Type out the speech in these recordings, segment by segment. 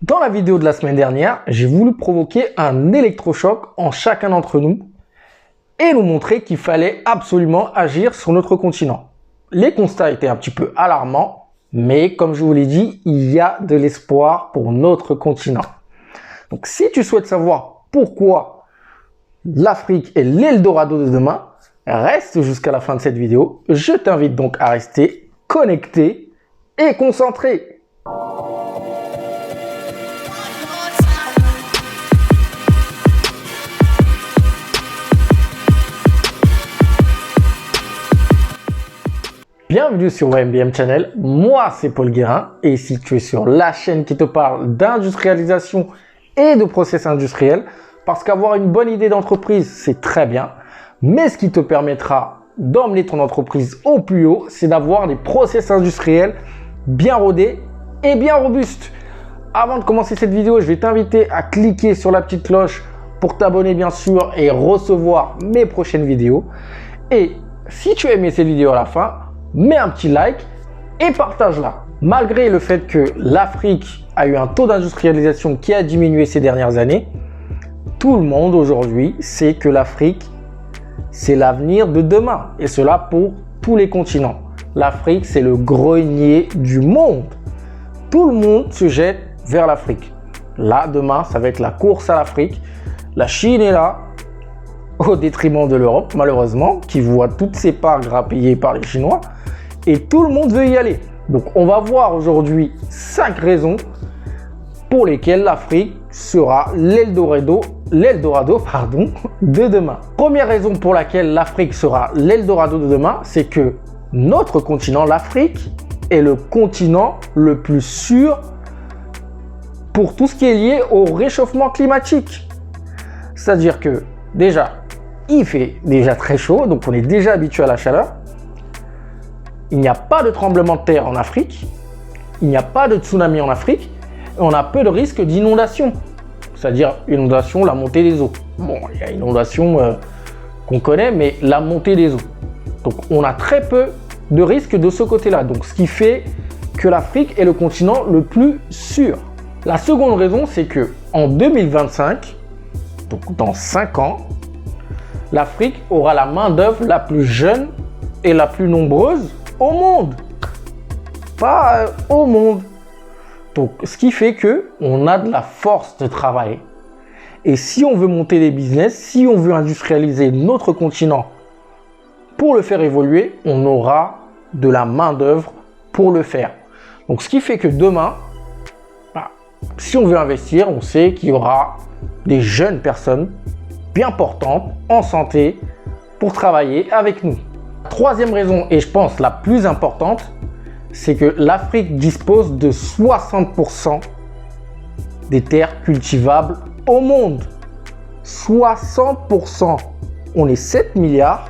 Dans la vidéo de la semaine dernière, j'ai voulu provoquer un électrochoc en chacun d'entre nous et nous montrer qu'il fallait absolument agir sur notre continent. Les constats étaient un petit peu alarmants, mais comme je vous l'ai dit, il y a de l'espoir pour notre continent. Donc si tu souhaites savoir pourquoi l'Afrique est l'Eldorado de demain, reste jusqu'à la fin de cette vidéo. Je t'invite donc à rester connecté et concentré. Bienvenue sur MBM Channel, moi c'est Paul Guérin et si tu es sur la chaîne qui te parle d'industrialisation et de process industriels, parce qu'avoir une bonne idée d'entreprise c'est très bien, mais ce qui te permettra d'emmener ton entreprise au plus haut, c'est d'avoir des process industriels bien rodés et bien robustes. Avant de commencer cette vidéo, je vais t'inviter à cliquer sur la petite cloche pour t'abonner bien sûr et recevoir mes prochaines vidéos. Et si tu as aimé cette vidéo à la fin, mets un petit like et partage-la. Malgré le fait que l'Afrique a eu un taux d'industrialisation qui a diminué ces dernières années, tout le monde aujourd'hui sait que l'Afrique, c'est l'avenir de demain. Et cela pour tous les continents. L'Afrique, c'est le grenier du monde. Tout le monde se jette vers l'Afrique. Là, demain, ça va être la course à l'Afrique. La Chine est là, au détriment de l'Europe, malheureusement, qui voit toutes ses parts grappillées par les Chinois. Et tout le monde veut y aller. Donc, on va voir aujourd'hui 5 raisons pour lesquelles l'Afrique sera l'Eldorado de demain. Première raison pour laquelle l'Afrique sera l'Eldorado de demain, c'est que notre continent, l'Afrique, est le continent le plus sûr pour tout ce qui est lié au réchauffement climatique. C'est-à-dire que déjà, il fait déjà très chaud, donc on est déjà habitué à la chaleur. Il n'y a pas de tremblement de terre en Afrique, il n'y a pas de tsunami en Afrique, et on a peu de risque d'inondation, c'est-à-dire inondation, la montée des eaux. Bon, il y a inondation qu'on connaît, mais la montée des eaux. Donc on a très peu de risques de ce côté-là, donc ce qui fait que l'Afrique est le continent le plus sûr. La seconde raison, c'est que en 2025, donc dans 5 ans, l'Afrique aura la main-d'œuvre la plus jeune et la plus nombreuse au monde. Pas au monde. Donc, ce qui fait que on a de la force de travail. Et si on veut monter des business, si on veut industrialiser notre continent pour le faire évoluer, on aura de la main-d'œuvre pour le faire. Donc, ce qui fait que demain, si on veut investir, on sait qu'il y aura des jeunes personnes bien portantes, en santé, pour travailler avec nous. Troisième raison, et je pense la plus importante, c'est que l'Afrique dispose de 60% des terres cultivables au monde. 60%. On est 7 milliards,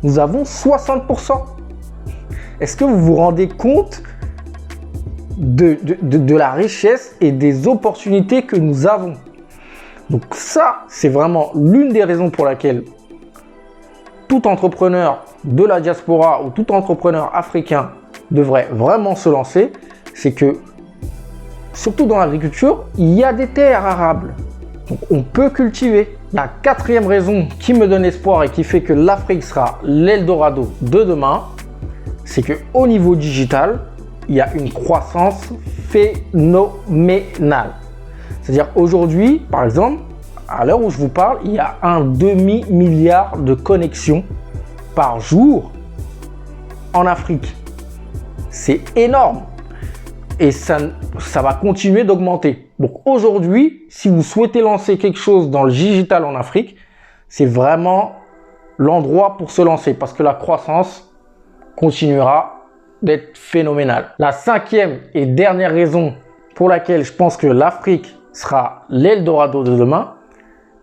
nous avons 60%. Est-ce que vous vous rendez compte de la richesse et des opportunités que nous avons? Donc ça, c'est vraiment l'une des raisons pour laquelle tout entrepreneur de la diaspora ou tout entrepreneur africain devrait vraiment se lancer, c'est que, surtout dans l'agriculture, il y a des terres arables. Donc on peut cultiver. La quatrième raison qui me donne espoir et qui fait que l'Afrique sera l'Eldorado de demain, c'est qu'au niveau digital, il y a une croissance phénoménale. C'est-à-dire aujourd'hui, par exemple, à l'heure où je vous parle, il y a un demi-milliard de connexions par jour en Afrique. C'est énorme et ça va continuer d'augmenter. Donc aujourd'hui, si vous souhaitez lancer quelque chose dans le digital en Afrique, c'est vraiment l'endroit pour se lancer parce que la croissance continuera d'être phénoménale. La cinquième et dernière raison pour laquelle je pense que l'Afrique sera l'Eldorado de demain,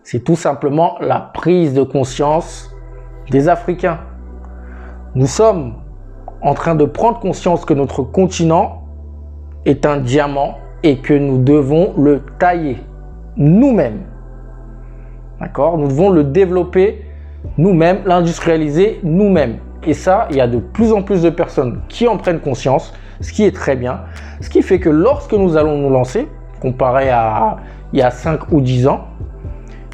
c'est tout simplement la prise de conscience des Africains. Nous sommes en train de prendre conscience que notre continent est un diamant et que nous devons le tailler nous-mêmes. D'accord? Nous devons le développer nous-mêmes, l'industrialiser nous-mêmes. Et ça, il y a de plus en plus de personnes qui en prennent conscience, ce qui est très bien. Ce qui fait que lorsque nous allons nous lancer, comparé à il y a 5 ou 10 ans,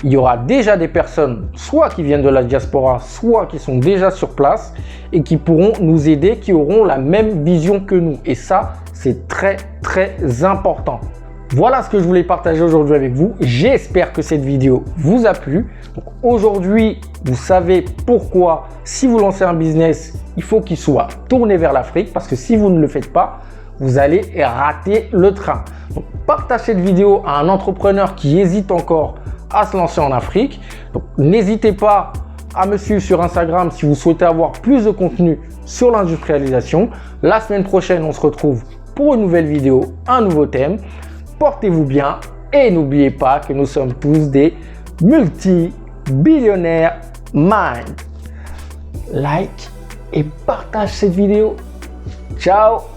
il y aura déjà des personnes, soit qui viennent de la diaspora, soit qui sont déjà sur place et qui pourront nous aider, qui auront la même vision que nous. Et ça, c'est très, très important. Voilà ce que je voulais partager aujourd'hui avec vous. J'espère que cette vidéo vous a plu. Aujourd'hui, vous savez pourquoi, si vous lancez un business, il faut qu'il soit tourné vers l'Afrique, parce que si vous ne le faites pas, vous allez rater le train. Donc, partagez cette vidéo à un entrepreneur qui hésite encore à se lancer en Afrique. Donc, n'hésitez pas à me suivre sur Instagram si vous souhaitez avoir plus de contenu sur l'industrialisation. La semaine prochaine, on se retrouve pour une nouvelle vidéo, un nouveau thème. Portez-vous bien et n'oubliez pas que nous sommes tous des multi-billionnaires mind. Like et partage cette vidéo. Ciao!